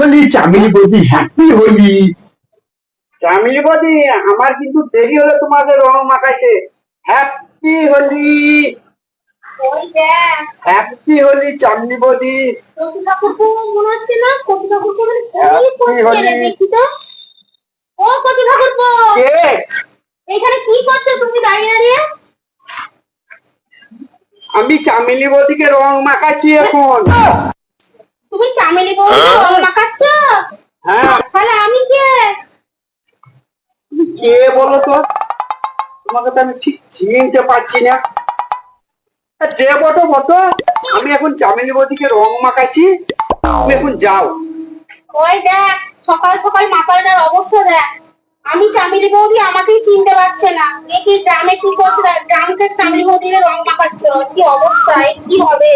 হোলি চামেলি বৌদি, হ্যাপি হোলি। চামেলি বৌদি, আমার কিন্তু দেরি হলো তোমাকে রং মাখাইতে। হ্যাপি হোলি। ওই দেখ, হ্যাপি হোলি চামেলি বৌদি। কচু ঠাকুরপো মনে হচ্ছে না? কচু ঠাকুরপো মানে কি Happy করছে রে? Holi। দেখি তো। ও কচু ঠাকুরপো, কে? এখানে কি করছো তুমি দাঁড়িয়ে দাঁড়িয়ে? আমি চামেলি বৌদিকে রং মাখাচ্ছি এখন। তুমি চামেলি বৌদিকে রং মাখাচ্ছ? হ্যাঁ। তাহলে আমি কে? তুমি কে বলো তো? তোমাকে তো আমি ঠিক চিনতে পারছি না। যে বটো বটো, আমি এখন চামেলি বৌদিকে রং মাখাচ্ছি। তুমি এখন যাও। ওই দেখ, সকাল সকাল মাথাটার অবস্থা দেখ। আমি চামেলি বৌদি, আমাকেই চিনতে পারছে না। এ কি গ্রামে কি করছে? গ্রামকে চামেলি বৌদিকে রং মাখাচ্ছ, কি অবস্থা? এ কি হবে?